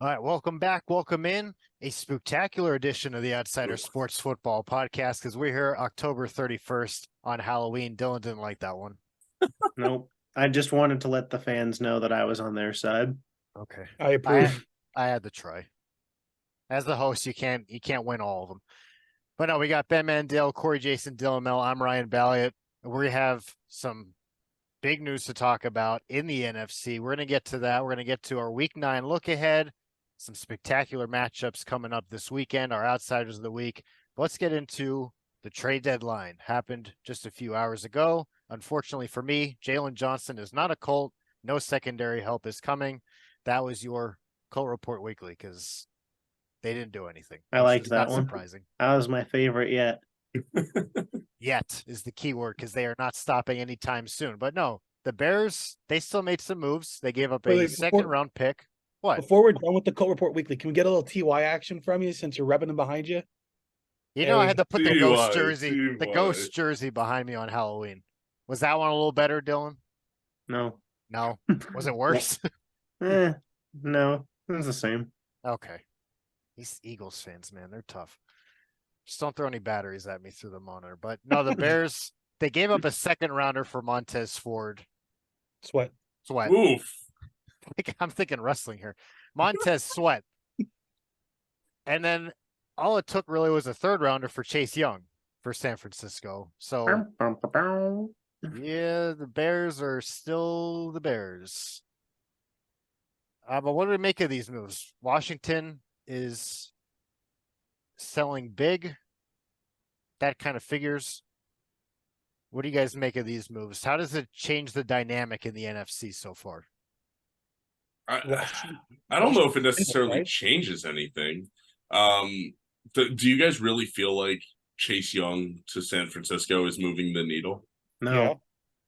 All right, welcome back. Welcome in a spectacular edition of the Outsider Sports Football Podcast because we're here October 31st on Halloween. Dylan didn't like that one. Nope. I just wanted to let the fans know that I was on their side. Okay. I approve. I had to try. As the host, you can't win all of them. But no, we got Ben Mandel, Corey Jason, Dylan Mel. I'm Ryan Balliot. We have some big news to talk about in the NFC. We're going to get to that. We're going to get to our Week 9 look ahead. Some spectacular matchups coming up this weekend, our Outsiders of the Week. But let's get into the trade deadline. Happened just a few hours ago. Unfortunately for me, Jalen Johnson is not a Colt. No secondary help is coming. That was your Colt Report Weekly because they didn't do anything. I liked that one. Surprising. That was my favorite yet. Yet is the key word because they are not stopping anytime soon. But no, the Bears, they still made some moves. They gave up a second-round pick. What? Before we're done with the Colt Report Weekly, can we get a little TY action from you since you're repping them behind you? You know, I had to put the ghost jersey behind me on Halloween. Was that one a little better, Dylan? No. No. Was it worse? No. It was the same. Okay. These Eagles fans, man, they're tough. Just don't throw any batteries at me through the monitor. But no, the Bears, they gave up a second rounder for Montez Ford. Sweat. Oof. I'm thinking wrestling here. Montez Sweat. And then all it took really was a third rounder for Chase Young for San Francisco. So, yeah, the Bears are still the Bears. But what do we make of these moves? Washington is selling big. That kind of figures. What do you guys make of these moves? How does it change the dynamic in the NFC so far? I don't know if it necessarily changes anything. Do you guys really feel like Chase Young to San Francisco is moving the needle? No. Yeah.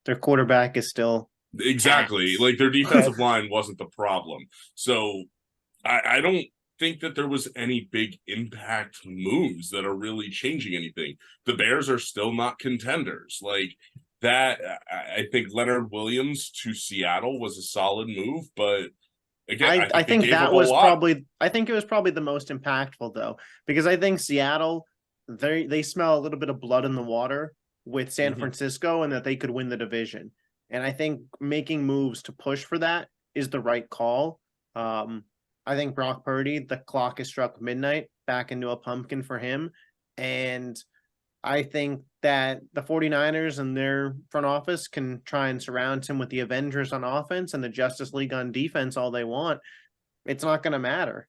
Their quarterback is still Exactly. Like their defensive line wasn't the problem. So I don't think that there was any big impact moves that are really changing anything. The Bears are still not contenders. Like that, I think Leonard Williams to Seattle was a solid move, but again, I think that was it was probably the most impactful though, because I think Seattle, they smell a little bit of blood in the water with San Francisco and that they could win the division. And I think making moves to push for that is the right call. I think Brock Purdy, the clock has struck midnight, back into a pumpkin for him. And I think that the 49ers and their front office can try and surround him with the Avengers on offense and the Justice League on defense all they want. It's not going to matter.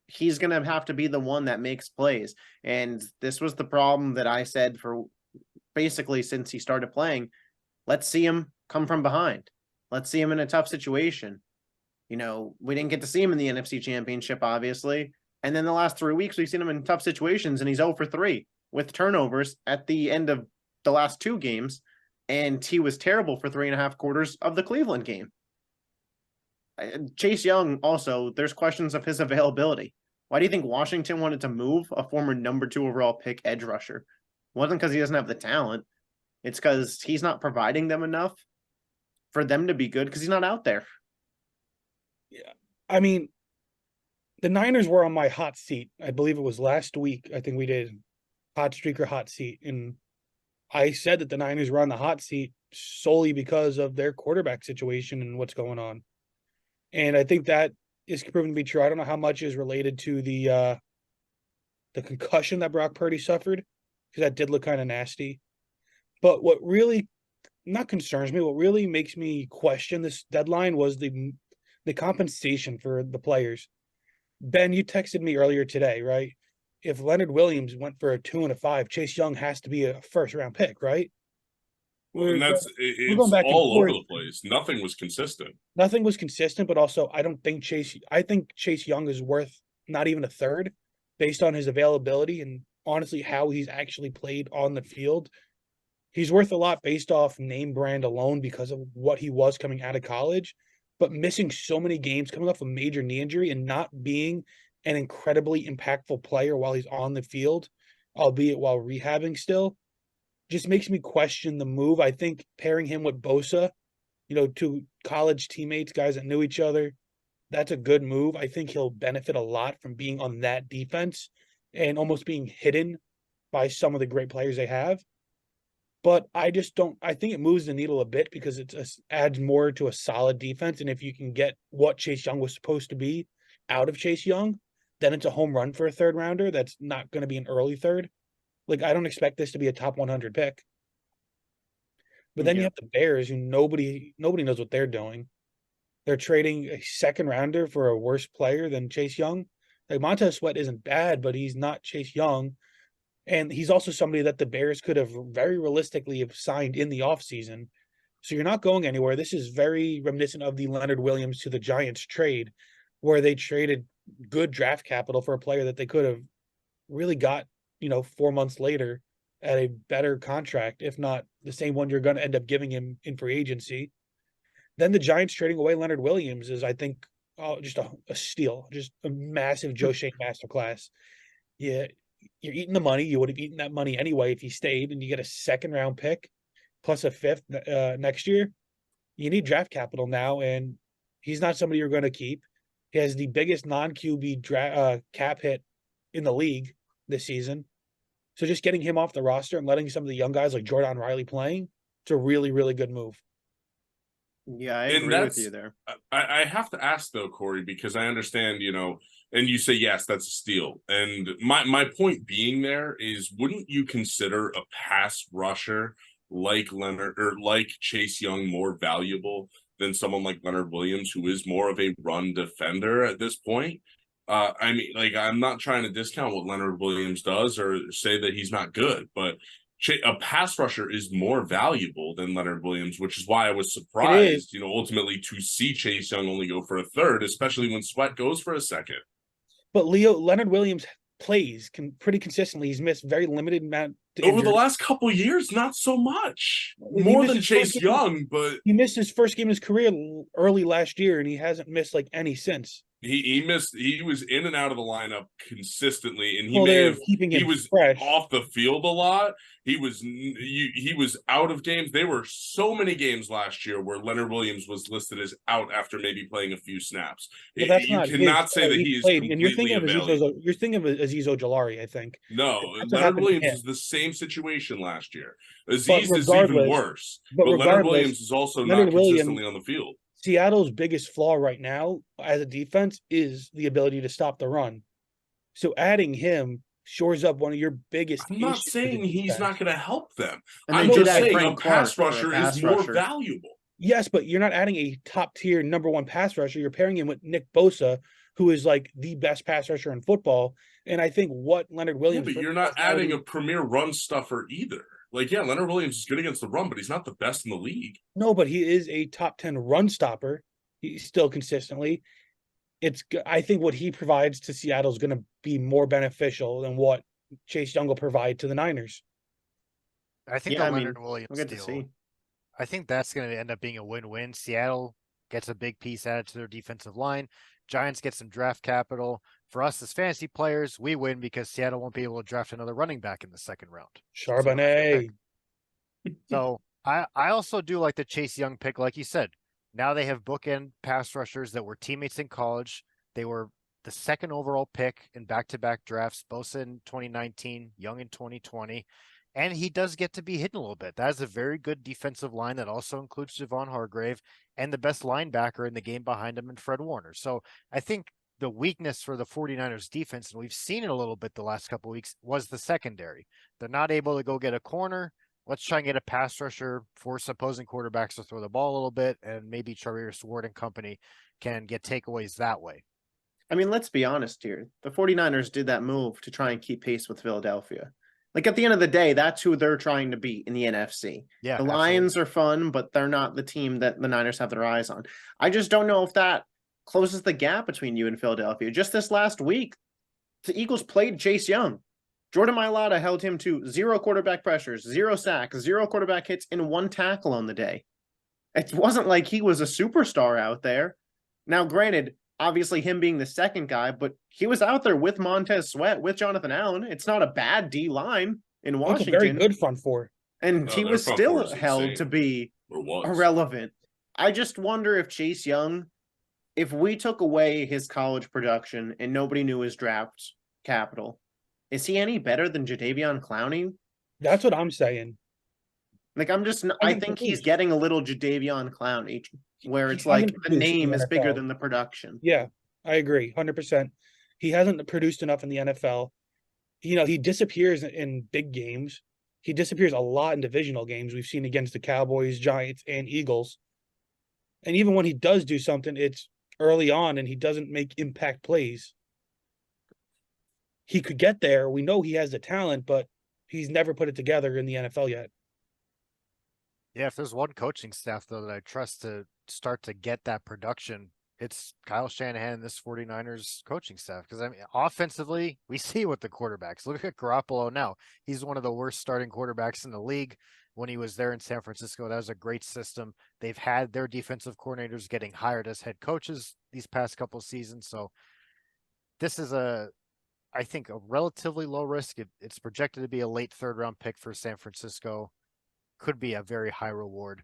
He's going to have to be the one that makes plays. And this was the problem that I said for basically since he started playing. Let's see him come from behind. Let's see him in a tough situation. You know, we didn't get to see him in the NFC Championship, obviously. And then the last 3 weeks, we've seen him in tough situations, and he's 0 for 3 with turnovers at the end of the last 2 games. And he was terrible for 3.5 quarters of the Cleveland game. Chase Young, also, there's questions of his availability. Why do you think Washington wanted to move a former number 2 overall pick edge rusher? It wasn't because he doesn't have the talent. It's because he's not providing them enough for them to be good because he's not out there. Yeah. I mean, the Niners were on my hot seat. I believe it was last week. I think we did hot streak or hot seat. And I said that the Niners were on the hot seat solely because of their quarterback situation and what's going on. And I think that is proven to be true. I don't know how much is related to the concussion that Brock Purdy suffered, because that did look kind of nasty. But what really not concerns me, what really makes me question this deadline was the compensation for the players. Ben, you texted me earlier today, right? If Leonard Williams went for a 2 and a 5, Chase Young has to be a first-round pick, right? Well, and it's all over the place. Nothing was consistent. Nothing was consistent, but also I think Chase Young is worth not even a third based on his availability and honestly how he's actually played on the field. He's worth a lot based off name brand alone because of what he was coming out of college, but missing so many games, coming off a major knee injury and not being an incredibly impactful player while he's on the field, albeit while rehabbing still, just makes me question the move. I think pairing him with Bosa, two college teammates, guys that knew each other, that's a good move. I think he'll benefit a lot from being on that defense and almost being hidden by some of the great players they have. But I just don't. I think it moves the needle a bit because it adds more to a solid defense. And if you can get what Chase Young was supposed to be out of Chase Young, then it's a home run for a third rounder. That's not going to be an early third. Like, I don't expect this to be a top 100 pick. But then you Yeah. have the Bears, who nobody knows what they're doing. They're trading a second rounder for a worse player than Chase Young. Like, Montez Sweat isn't bad, but he's not Chase Young. And he's also somebody that the Bears could have very realistically have signed in the offseason. So you're not going anywhere. This is very reminiscent of the Leonard Williams to the Giants trade, where they traded good draft capital for a player that they could have really got, 4 months later at a better contract, if not the same one you're going to end up giving him in free agency. Then the Giants trading away Leonard Williams is, I think, just a steal, just a massive Joe Shane masterclass. Yeah, you're eating the money. You would have eaten that money anyway if he stayed, and you get a second round pick plus a fifth next year. You need draft capital now, and he's not somebody you're going to keep. He has the biggest non-QB cap hit in the league this season. So just getting him off the roster and letting some of the young guys like Jordan Riley playing, it's a really, really good move. Yeah, I And agree with that's- you there. I have to ask though, Corey, because I understand, and you say yes, that's a steal. And my point being there is, wouldn't you consider a pass rusher like Leonard or like Chase Young more valuable than someone like Leonard Williams, who is more of a run defender at this point? I mean, like, I'm not trying to discount what Leonard Williams does or say that he's not good, but a pass rusher is more valuable than Leonard Williams, which is why I was surprised, ultimately to see Chase Young only go for a third, especially when Sweat goes for a second. But Leonard Williams plays pretty consistently. He's missed very limited amount to Over the injury. last couple of years, not so much. He More missed than his first Chase game. Young, but He missed his first game of his career early last year, and he hasn't missed like any since. he was in and out of the lineup consistently, and he Well, may they're have keeping he him was fresh. off the field a lot. He was out of games. There were so many games last year where Leonard Williams was listed as out after maybe playing a few snaps. But that's You not cannot his say fault. that He he is played, completely and you're thinking of available. Aziz Ojulari, I think. No, That's what Leonard happened to Williams him. is the same situation last year. Aziz is even regardless- worse, but but Leonard regardless, Williams is also Leonard not Williams- consistently on the field. Seattle's biggest flaw right now as a defense is the ability to stop the run. So adding him shores up one of your biggest I'm not issues with the saying he's defense. not going to help them. And I'm they did just add saying Frank a pass Clark for a rusher pass is more rusher. valuable. Yes, but you're not adding a top tier number one pass rusher. You're pairing him with Nick Bosa, who is like the best pass rusher in football. And I think what Leonard Yeah, Williams, but you're not adding a premier run stuffer either. Like, yeah, Leonard Williams is good against the run, but he's not the best in the league. No, but he is a top 10 run stopper. He's still consistently. I think what he provides to Seattle is going to be more beneficial than what Chase Young will provide to the Niners. I think Yeah, the I mean, Leonard Williams We'll get to deal, see. I think that's going to end up being a win-win. Seattle gets a big piece added to their defensive line. Giants get some draft capital. For us as fantasy players, we win because Seattle won't be able to draft another running back in the second round. Charbonnet. So I also do like the Chase Young pick, like you said. Now they have bookend pass rushers that were teammates in college. They were the second overall pick in back-to-back drafts, Bosa in 2019, Young in 2020. And he does get to be hidden a little bit. That is a very good defensive line that also includes Javon Hargrave and the best linebacker in the game behind him in Fred Warner. So I think the weakness for the 49ers defense, and we've seen it a little bit the last couple of weeks, was the secondary. They're not able to go get a corner. Let's try and get a pass rusher, force opposing quarterbacks to throw the ball a little bit, and maybe Charvarius Ward and company can get takeaways that way. I mean, let's be honest here. The 49ers did that move to try and keep pace with Philadelphia. Like, at the end of the day, that's who they're trying to beat in the NFC. Yeah, The Lions are fun, but they're not the team that the Niners have their eyes on. I just don't know if that closes the gap between you and Philadelphia. Just this last week, the Eagles played Chase Young. Jordan Mailata held him to 0 quarterback pressures, 0 sacks, 0 quarterback hits, and 1 tackle on the day. It wasn't like he was a superstar out there. Now, granted, obviously him being the second guy, but he was out there with Montez Sweat, with Jonathan Allen. It's not a bad D line in That's a Washington. very good front four. And No, he their was front still four is held insane. to be Or was. irrelevant. I just wonder if Chase Young if we took away his college production and nobody knew his draft capital, is he any better than Jadeveon Clowney? That's what I'm saying. Like, I Hasn't think he's produced. getting a little Jadeveon Clowney, where He it's like hasn't the produced in name the is bigger NFL. than the production. Yeah, I agree, 100%. He hasn't produced enough in the NFL. You know, he disappears in big games. He disappears a lot in divisional games. We've seen against the Cowboys, Giants, and Eagles. And even when he does do something, it's early on and he doesn't make impact plays. He could get there. We know he has the talent, but he's never put it together in the NFL yet. Yeah, if there's one coaching staff though that I trust to start to get that production, it's Kyle Shanahan and this 49ers coaching staff. Because I mean, offensively, we see what the quarterbacks look at Garoppolo now. He's one of the worst starting quarterbacks in the league. When he was there in San Francisco, that was a great system. They've had their defensive coordinators getting hired as head coaches these past couple of seasons. So this is I think, a relatively low risk. It's projected to be a late third round pick for San Francisco. Could be a very high reward.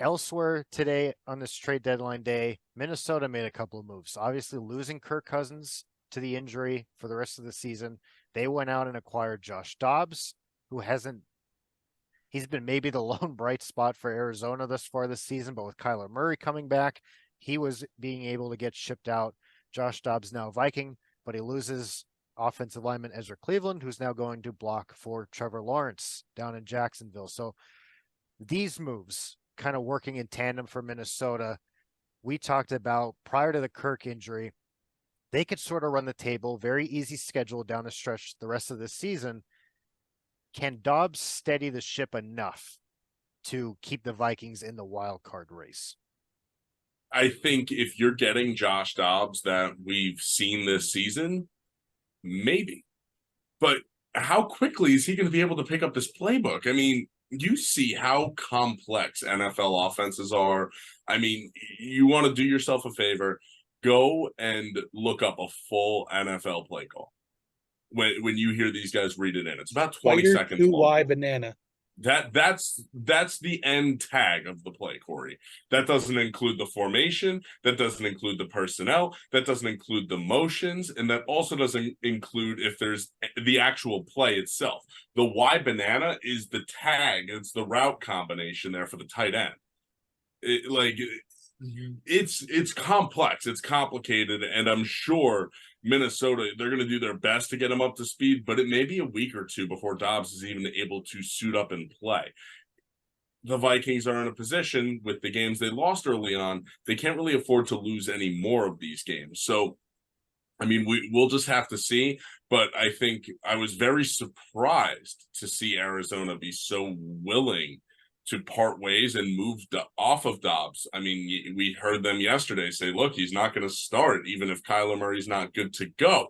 Elsewhere today on this trade deadline day, Minnesota made a couple of moves. Obviously, losing Kirk Cousins to the injury for the rest of the season, they went out and acquired Josh Dobbs, who he's been maybe the lone bright spot for Arizona thus far this season, but with Kyler Murray coming back, he was being able to get shipped out. Josh Dobbs now Viking, but he loses offensive lineman Ezra Cleveland, who's now going to block for Trevor Lawrence down in Jacksonville. So these moves kind of working in tandem for Minnesota. We talked about prior to the Kirk injury, they could sort of run the table, very easy schedule down the stretch the rest of the season. Can Dobbs steady the ship enough to keep the Vikings in the wild card race? I think if you're getting Josh Dobbs that we've seen this season, maybe. But how quickly is he going to be able to pick up this playbook? I mean, you see how complex NFL offenses are. I mean, you want to do yourself a favor, go and look up a full NFL play call. When you hear these guys read it in, it's about 20 Fire seconds too long. wide banana. That's the end tag of the play, Corey. That doesn't include the formation, that doesn't include the personnel, that doesn't include the motions, and that also doesn't include if there's the actual play itself. The Y banana is the tag, it's the route combination there for the tight end. It's complex, it's complicated, and I'm sure Minnesota, they're going to do their best to get him up to speed, but it may be a week or two before Dobbs is even able to suit up and play. The Vikings are in a position with the games they lost early on, they can't really afford to lose any more of these games. So, I mean, we'll just have to see, but I think I was very surprised to see Arizona be so willing to part ways and move off of Dobbs. I mean, we heard them yesterday say, look, he's not going to start, even if Kyler Murray's not good to go.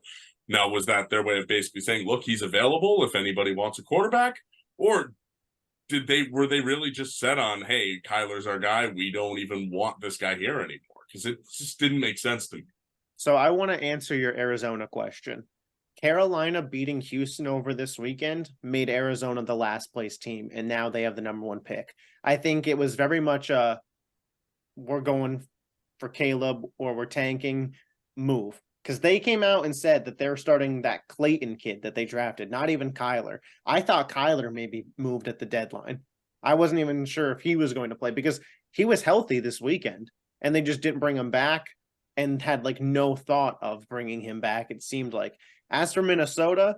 Now, was that their way of basically saying, look, he's available if anybody wants a quarterback? Or were they really just set on, hey, Kyler's our guy, we don't even want this guy here anymore? Because it just didn't make sense to me. So I want to answer your Arizona question. Carolina beating Houston over this weekend made Arizona the last place team, and now they have the number one pick. I think it was very much a we're going for Caleb or we're tanking move, because they came out and said that they're starting that Clayton kid that they drafted, not even Kyler. I thought Kyler maybe moved at the deadline. I wasn't even sure if he was going to play because he was healthy this weekend, and they just didn't bring him back and had like no thought of bringing him back, it seemed like. As for Minnesota,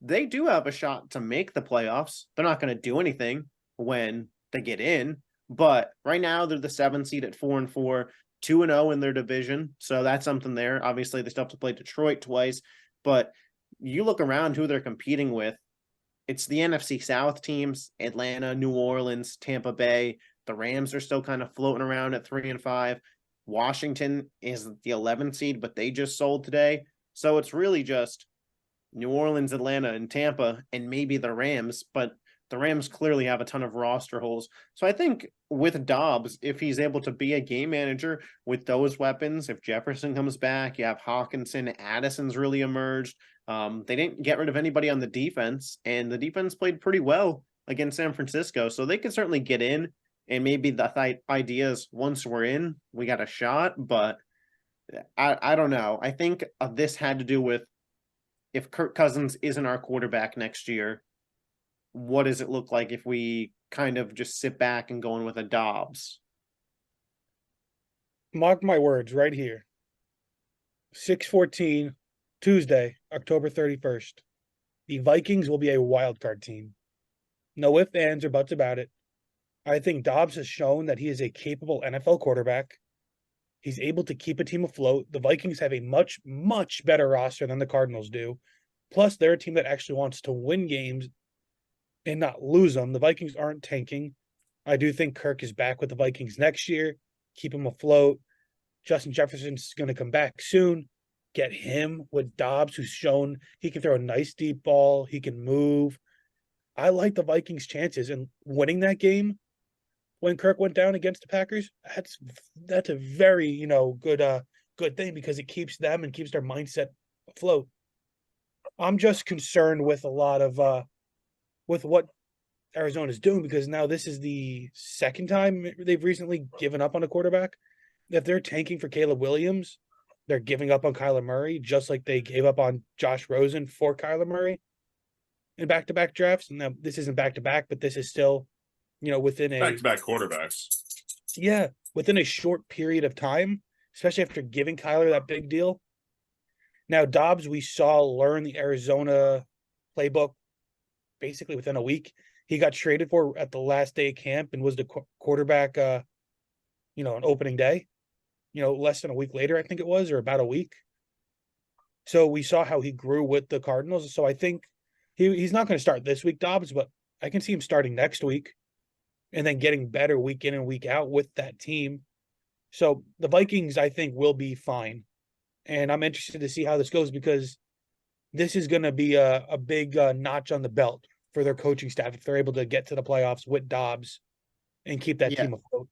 they do have a shot to make the playoffs. They're not going to do anything when they get in, but right now they're the 7th seed at 4-4, 2-0 in their division. So that's something there. Obviously, they still have to play Detroit twice, but you look around who they're competing with. It's the NFC South teams: Atlanta, New Orleans, Tampa Bay. The Rams are still kind of floating around at 3-5. Washington is the 11th seed, but they just sold today. So it's really just New Orleans, Atlanta, and Tampa, and maybe the Rams, but the Rams clearly have a ton of roster holes. So I think with Dobbs, if he's able to be a game manager with those weapons, if Jefferson comes back, you have Hawkinson, Addison's really emerged. They didn't get rid of anybody on the defense, and the defense played pretty well against San Francisco. So they could certainly get in, and maybe the idea is once we're in, we got a shot, but I don't know. I think this had to do with if Kirk Cousins isn't our quarterback next year, what does it look like if we kind of just sit back and go in with a Dobbs? Mark my words right here. 6/14, Tuesday, October 31st. The Vikings will be a wild card team. No ifs, ands, or buts about it. I think Dobbs has shown that he is a capable NFL quarterback. He's able to keep a team afloat. The Vikings have a much, much better roster than the Cardinals do. Plus, they're a team that actually wants to win games and not lose them. The Vikings aren't tanking. I do think Kirk is back with the Vikings next year. Keep him afloat. Justin Jefferson's going to come back soon. Get him with Dobbs, who's shown he can throw a nice deep ball. He can move. I like the Vikings' chances, and winning that game when Kirk went down against the Packers, that's a very good thing because it keeps them and keeps their mindset afloat. I'm just concerned with a lot of with what Arizona's doing because now this is the second time they've recently given up on a quarterback. If they're tanking for Caleb Williams, they're giving up on Kyler Murray, just like they gave up on Josh Rosen for Kyler Murray in back-to-back drafts. And now this isn't back-to-back, but this is still, within a Back-to-back quarterbacks. yeah, within a short period of time, especially after giving Kyler that big deal. Now, Dobbs, we saw learn the Arizona playbook basically within a week. He got traded for at the last day of camp and was the quarterback, on opening day. Less than a week later, I think it was, or about a week. So we saw how he grew with the Cardinals. So I think he's not going to start this week, Dobbs, but I can see him starting next week and then getting better week in and week out with that team. So the Vikings, I think, will be fine. And I'm interested to see how this goes because this is going to be a big notch on the belt for their coaching staff if they're able to get to the playoffs with Dobbs and keep that team afloat.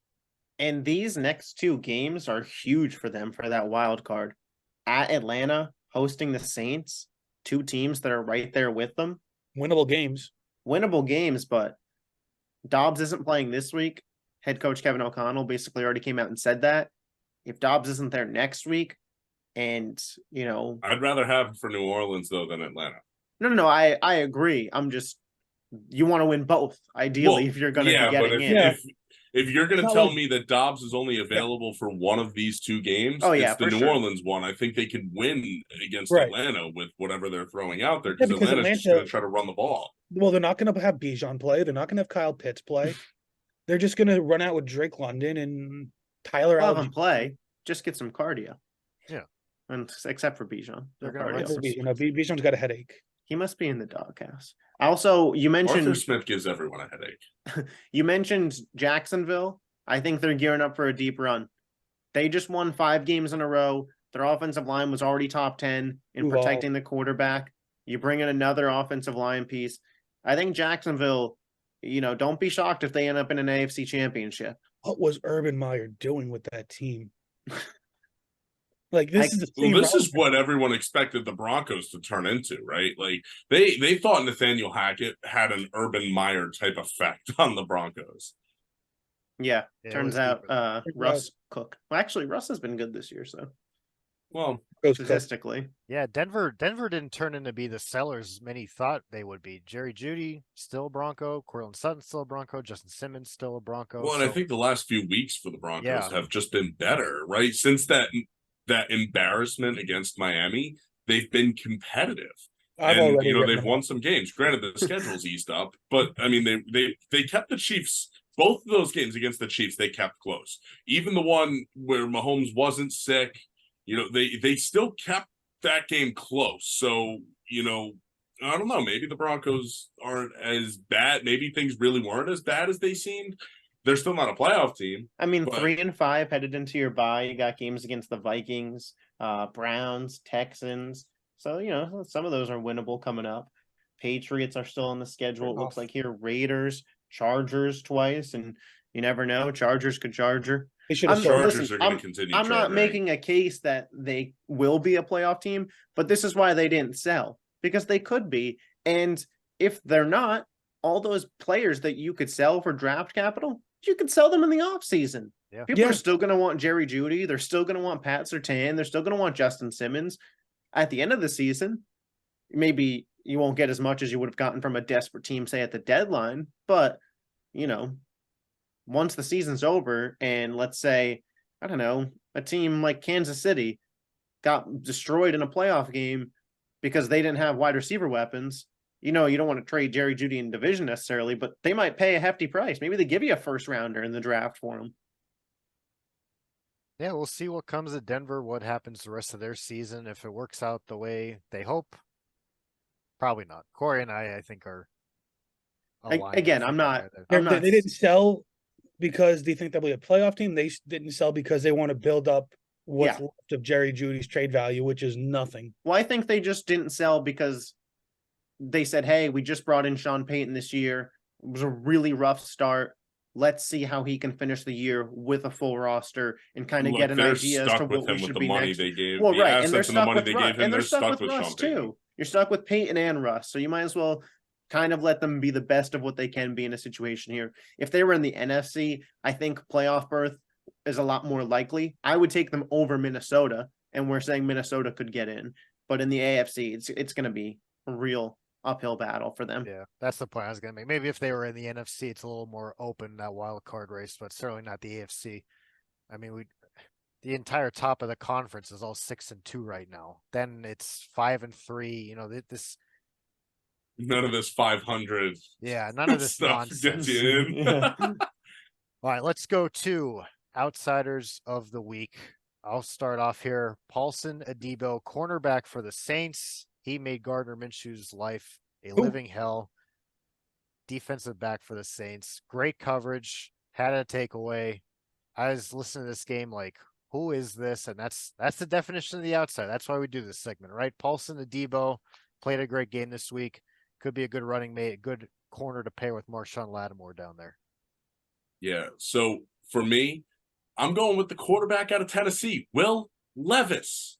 And these next two games are huge for them for that wild card. At Atlanta, hosting the Saints, two teams that are right there with them. Winnable games. Winnable games, but Dobbs isn't playing this week. Head coach Kevin O'Connell basically already came out and said that. If Dobbs isn't there next week, and, I'd rather have him for New Orleans, though, than Atlanta. No, I agree. I'm just, you want to win both, ideally, if you're going to be getting in. If you're going to tell me that Dobbs is only available for one of these two games, it's the New Orleans one. I think they could win against Atlanta with whatever they're throwing out there because Atlanta's just going to try to run the ball. Well, they're not going to have Bijan play. They're not going to have Kyle Pitts play. They're just going to run out with Drake London and Tyler Allen play. Just get some cardio. Yeah. And except for Bijan. They're going to Bijan's got a headache. He must be in the doghouse. Also, you mentioned Arthur Smith gives everyone a headache. You mentioned Jacksonville. I think they're gearing up for a deep run. They just won 5 games in a row. Their offensive line was already top 10 in protecting the quarterback. You bring in another offensive line piece. I think Jacksonville, don't be shocked if they end up in an AFC championship. What was Urban Meyer doing with that team? This is what everyone expected the Broncos to turn into, right? Like they thought Nathaniel Hackett had an Urban Meyer type effect on the Broncos. Yeah, turns out Russ Cook. Well, actually, Russ has been good this year, so statistically. Yeah, Denver didn't turn into be the sellers many thought they would be. Jerry Jeudy still a Bronco, Courtland Sutton still a Bronco, Justin Simmons still a Bronco. Well, and I think the last few weeks for the Broncos have just been better, right? Since that embarrassment against Miami, they've been competitive. They've won some games. Granted, the schedule's eased up, but I mean, they kept the Chiefs. Both of those games against the Chiefs, they kept close. Even the one where Mahomes wasn't sick, they still kept that game close. So, I don't know. Maybe the Broncos aren't as bad. Maybe things really weren't as bad as they seemed. They're still not a playoff team. I mean, 3-5 headed into your bye. You got games against the Vikings, Browns, Texans. So, some of those are winnable coming up. Patriots are still on the schedule. It looks like here. Raiders, Chargers twice. And you never know. Chargers could Charger. Chargers are going to continue. I'm not making a case that they will be a playoff team, but this is why they didn't sell. Because they could be. And if they're not, all those players that you could sell for draft capital, you could sell them in the offseason. People Yeah. are still going to want Jerry Judy. They're still going to want Pat Surtain. They're still going to want Justin Simmons. At the end of the season, maybe you won't get as much as you would have gotten from a desperate team, say at the deadline. But, you know, once the season's over and let's say, I don't know, a team like Kansas City got destroyed in a playoff game because they didn't have wide receiver weapons. You know, you don't want to trade Jerry Judy in division necessarily, but they might pay a hefty price. Maybe they give you a first rounder in the draft for him. Yeah, we'll see what comes of Denver, what happens the rest of their season. If it works out the way they hope, probably not. Corey and I think, are aligned. Again, I'm not. I'm not. They didn't sell because they think they'll be a playoff team. They didn't sell because they want to build up what's Yeah. left of Jerry Judy's trade value, which is nothing. Well, I think they just didn't sell because they said, hey, we just brought in Sean Payton this year. It was a really rough start. Let's see how he can finish the year with a full roster and kind of Look, get an they're idea as stuck to with what we him with should the be money next. they gave. Well, the right, and they're assets and the stuck money with they Russ, gave him. and They're they're stuck with Sean Russ Payton. too. You're stuck with Peyton and Russ, so you might as well kind of let them be the best of what they can be in a situation here. If they were in the NFC, I think playoff berth is a lot more likely. I would take them over Minnesota, and we're saying Minnesota could get in. But in the AFC, it's going to be a real uphill battle for them. Yeah, that's the point I was gonna make. Maybe if they were in the NFC, it's a little more open, that wild card race, but certainly not the AFC. I mean, the entire top of the conference is all 6-2 right now. Then it's 5-3. You know, this. None of this 500 Yeah, none of this stuff nonsense. gets you in. Yeah. All right, let's go to outsiders of the week. I'll start off here. Paulson Adebo, cornerback for the Saints. He made Gardner Minshew's life a living hell. Defensive back for the Saints. Great coverage. Had a takeaway. I was listening to this game like, who is this? And that's the definition of the outside. That's why we do this segment, right? Paulson Adebo played a great game this week. Could be a good running mate, a good corner to pair with Marshawn Lattimore down there. Yeah. So for me, I'm going with the quarterback out of Tennessee, Will Levis.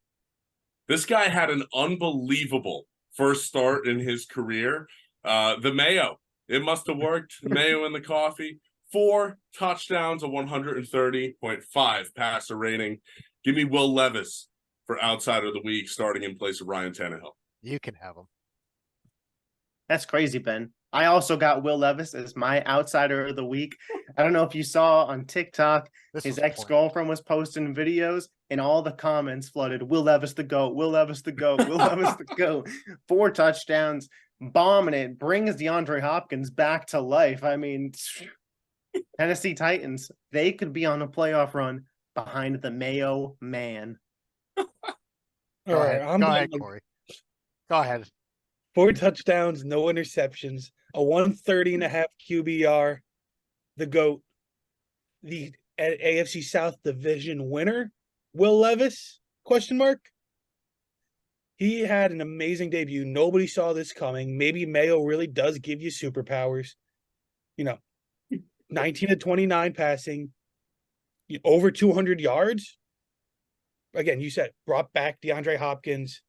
This guy had an unbelievable first start in his career. The Mayo, it must have worked. Mayo in the coffee. 4 touchdowns, a 130.5 passer rating. Give me Will Levis for outsider of the week, starting in place of Ryan Tannehill. You can have him. That's crazy, Ben. I also got Will Levis as my outsider of the week. I don't know if you saw on TikTok, This his was point. ex-girlfriend was posting videos and all the comments flooded. Will Levis the GOAT, Will Levis the GOAT, Will Levis the GOAT. 4 touchdowns, bombing it, brings DeAndre Hopkins back to life. I mean, Tennessee Titans, they could be on a playoff run behind the Mayo man. All Go right, ahead. I'm Go going ahead, with Corey. Go ahead. 4 touchdowns, no interceptions, a 130.5 QBR, the GOAT, the AFC South Division winner, Will Levis, question mark. He had an amazing debut. Nobody saw this coming. Maybe Mayo really does give you superpowers. You know, 19 to 29 passing, over 200 yards. Again, you said brought back DeAndre Hopkins,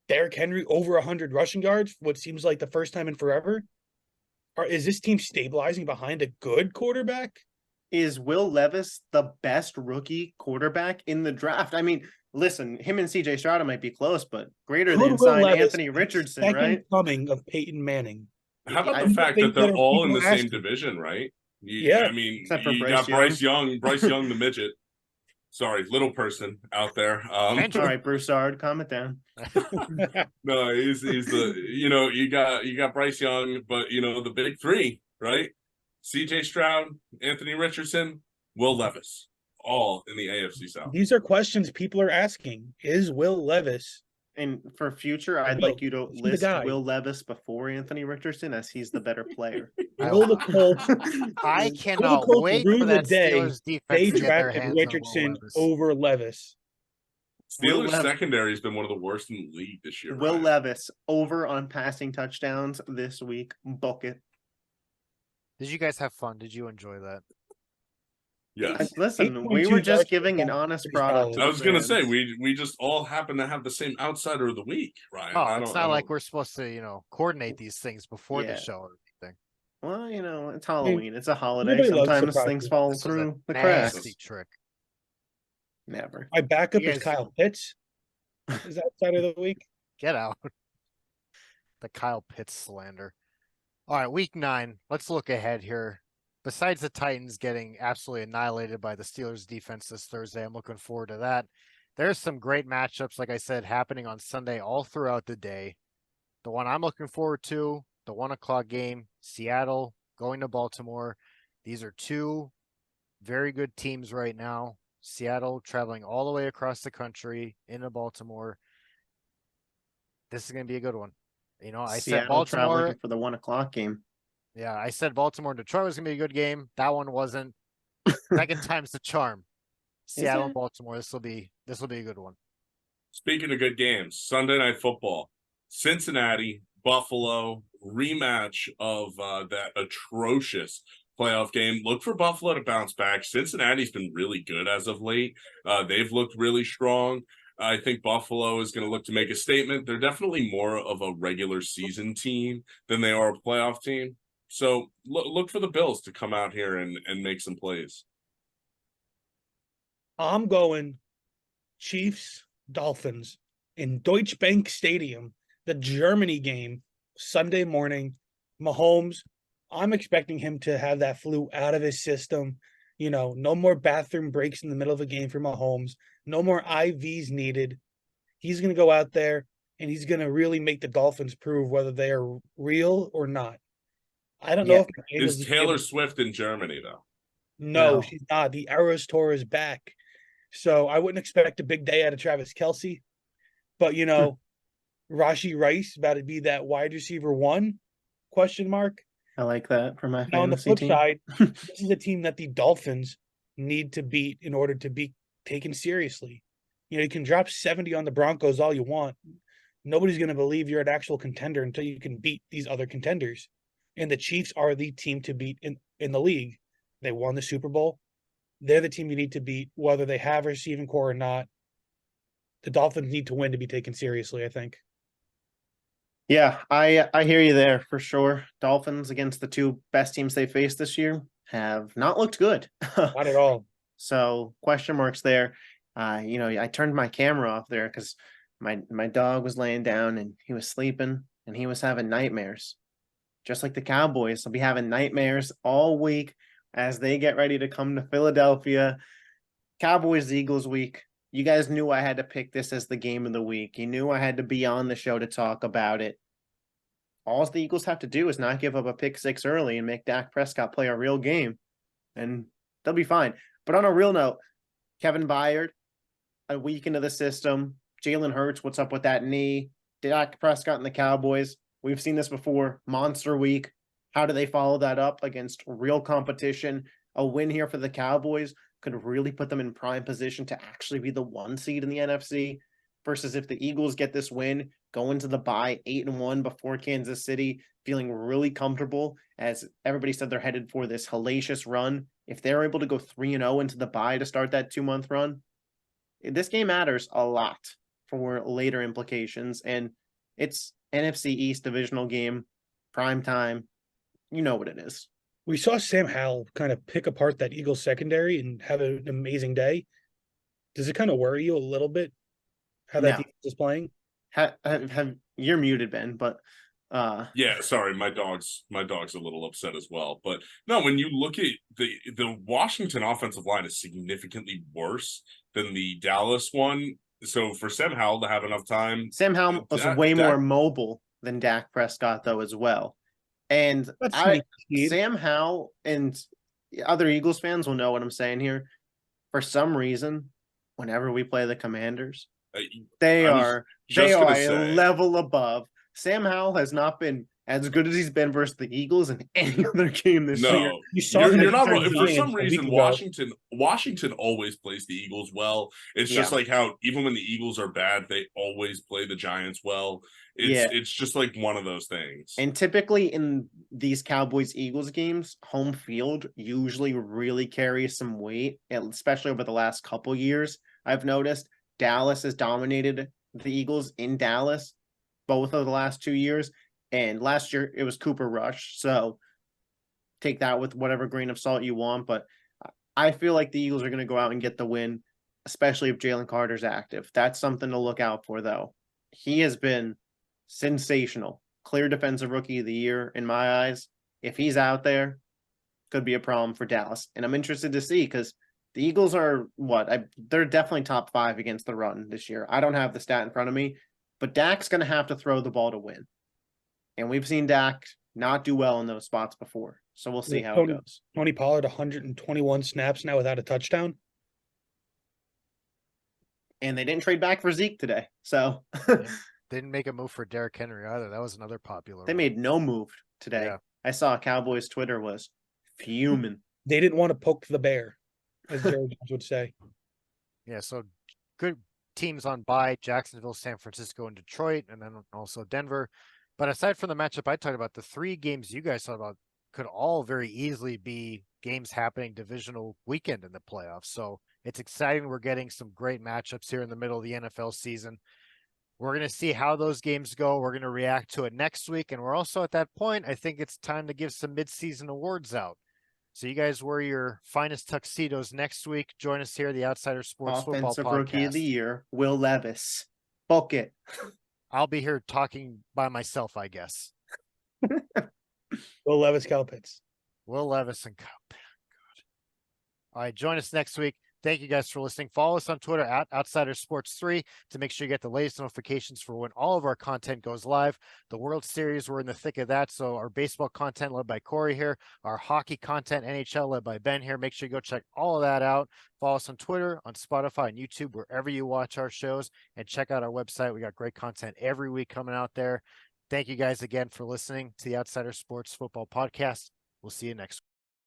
Derrick Henry over 100 rushing yards, what seems like the first time in forever. Or is this team stabilizing behind a good quarterback? Is Will Levis the best rookie quarterback in the draft? I mean, listen, him and CJ Stroud might be close, but greater Could than Will sign Levis Anthony be the Richardson, second right? coming of Peyton Manning. How about I the fact that think they're that all in people the same asking. division, right? Yeah. I mean, Except for you Bryce got Bryce Young, the midget. Sorry, little person out there. All right, Broussard, calm it down. No, he's the you got Bryce Young, but the big 3, right? CJ Stroud, Anthony Richardson, Will Levis, all in the AFC South. These are questions people are asking. Is Will Levis? And for future, I'd Will, like you to he's the list guy. Will Levis before Anthony Richardson, as he's the better player. Will the Colts? I Will the cannot Colts wait rue for the that day Steelers defense they to get their drafted hands on Will Richardson Levis. over Levis. Will Steelers Lev- secondary has been one of the worst in the league this year. Will Ryan. Levis over on passing touchdowns this week. Book it. Did you guys have fun? Did you enjoy that? Yes. Listen, we 8.2 were just yards per giving an catch, honest pretty product. solid. I was gonna say fans. we just all happen to have the same outsider of the week, Ryan. Oh, I it's don't- I not like don't- we're supposed to, coordinate these things before Yeah. the show or anything. Well, it's Halloween. It's a holiday. nobody loves Sometimes surprises. things fall This was a through the nasty cracks. trick. Never. My backup You is guys- Kyle Pitts. Is outside of the week. Get out. The Kyle Pitts slander. All right, week 9. Let's look ahead here. Besides the Titans getting absolutely annihilated by the Steelers defense this Thursday, I'm looking forward to that. There's some great matchups, like I said, happening on Sunday all throughout the day. The one I'm looking forward to, the 1:00 game, Seattle going to Baltimore. These are two very good teams right now. Seattle traveling all the way across the country into Baltimore. This is going to be a good one. I said Seattle Baltimore. traveling for the 1:00 game. Yeah, I said Baltimore and Detroit was going to be a good game. That one wasn't. Second time's the charm. Seattle and it? Baltimore. This will be a good one. Speaking of good games, Sunday Night Football, Cincinnati, Buffalo, rematch of that atrocious playoff game. Look for Buffalo to bounce back. Cincinnati's been really good as of late. They've looked really strong. I think Buffalo is going to look to make a statement. They're definitely more of a regular season team than they are a playoff team. So look for the Bills to come out here and make some plays. I'm going Chiefs, Dolphins in Deutsche Bank Stadium, the Germany game, Sunday morning. Mahomes, I'm expecting him to have that flu out of his system. No more bathroom breaks in the middle of a game for Mahomes. No more IVs needed. He's going to go out there and he's going to really make the Dolphins prove whether they are real or not. I don't know Yeah. if McDaniels Is Taylor Swift in Germany, though? No, No. she's not. The Eras Tour is back. So I wouldn't expect a big day out of Travis Kelce. But Rashi Rice about to be that wide receiver 1? Question mark. I like that for my Now on the fantasy flip team. side, this is a team that the Dolphins need to beat in order to be taken seriously. You can drop 70 on the Broncos all you want. Nobody's going to believe you're an actual contender until you can beat these other contenders. And the Chiefs are the team to beat in the league. They won the Super Bowl. They're the team you need to beat, whether they have a receiving core or not. The Dolphins need to win to be taken seriously, I think. Yeah, I hear you there for sure. Dolphins against the two best teams they faced this year have not looked good. Not at all. So question marks there. I turned my camera off there because my dog was laying down and he was sleeping and he was having nightmares. Just like the Cowboys, they'll be having nightmares all week as they get ready to come to Philadelphia. Cowboys Eagles week. You guys knew I had to pick this as the game of the week. You knew I had to be on the show to talk about it. All the Eagles have to do is not give up a pick 6 early and make Dak Prescott play a real game, and they'll be fine. But on a real note, Kevin Byard, a week into the system. Jalen Hurts, what's up with that knee? Dak Prescott and the Cowboys. We've seen this before. Monster week. How do they follow that up against real competition? A win here for the Cowboys could really put them in prime position to actually be the 1 seed in the NFC. Versus if the Eagles get this win, go into the bye 8-1 before Kansas City, feeling really comfortable, as everybody said they're headed for this hellacious run. If they're able to go 3-0 into the bye to start that 2-month run, this game matters a lot for later implications. And it's NFC East divisional game, prime time. You know what it is. We saw Sam Howell kind of pick apart that Eagles secondary and have an amazing day. Does it kind of worry you a little bit how that No. defense is playing? Have you're muted, Ben, but Yeah, sorry, my dog's a little upset as well. But no, when you look at the Washington offensive line is significantly worse than the Dallas one. So for Sam Howell to have enough time, Sam Howell was way more mobile than Dak Prescott, though, as well. And That's sneaky speed. Sam Howell and other Eagles fans will know what I'm saying here. For some reason, whenever we play the Commanders, they are a level above. Sam Howell has not been as good as he's been versus the Eagles in any other game this year. No, You saw him you're not against wrong. the For Giants some a week reason, ago. Washington always plays the Eagles well. It's just like how even when the Eagles are bad, they always play the Giants well. It's just like one of those things. And typically in these Cowboys-Eagles games, home field usually really carries some weight, especially over the last couple years. I've noticed Dallas has dominated the Eagles in Dallas both of the last 2 years. And last year it was Cooper Rush. So take that with whatever grain of salt you want, but I feel like the Eagles are going to go out and get the win, especially if Jalen Carter's active. That's something to look out for, though. He has been sensational. Clear defensive rookie of the year in my eyes. If he's out there, could be a problem for Dallas. And I'm interested to see because the Eagles are they're definitely top 5 against the run this year. I don't have the stat in front of me, but Dak's going to have to throw the ball to win. And we've seen Dak not do well in those spots before. So we'll see how it goes. Tony Pollard, 121 snaps now without a touchdown. And they didn't trade back for Zeke today. So Didn't make a move for Derrick Henry either. That was another popular they one. made no move today. Yeah. I saw Cowboys Twitter was fuming. They didn't want to poke the bear, as Jerry Jones would say. Yeah, so good teams on bye, Jacksonville, San Francisco, and Detroit, and then also Denver. But aside from the matchup I talked about, the 3 games you guys talked about could all very easily be games happening divisional weekend in the playoffs. So it's exciting. We're getting some great matchups here in the middle of the NFL season. We're going to see how those games go. We're going to react to it next week. And we're also at that point, I think it's time to give some midseason awards out. So you guys wear your finest tuxedos next week. Join us here, the Outsider Sports Football Offensive Podcast. Rookie of the Year, Will Levis. Book it. I'll be here talking by myself, I guess. Will Levis, Kyle Pitts. Will Levis and Kyle. Good. All right, join us next week. Thank you guys for listening. Follow us on Twitter at Outsider Sports 3 to make sure you get the latest notifications for when all of our content goes live. The World Series, we're in the thick of that. So our baseball content led by Corey here, our hockey content, NHL led by Ben here. Make sure you go check all of that out. Follow us on Twitter, on Spotify, and YouTube, wherever you watch our shows, and check out our website. We got great content every week coming out there. Thank you guys again for listening to the Outsider Sports Football Podcast. We'll see you next week.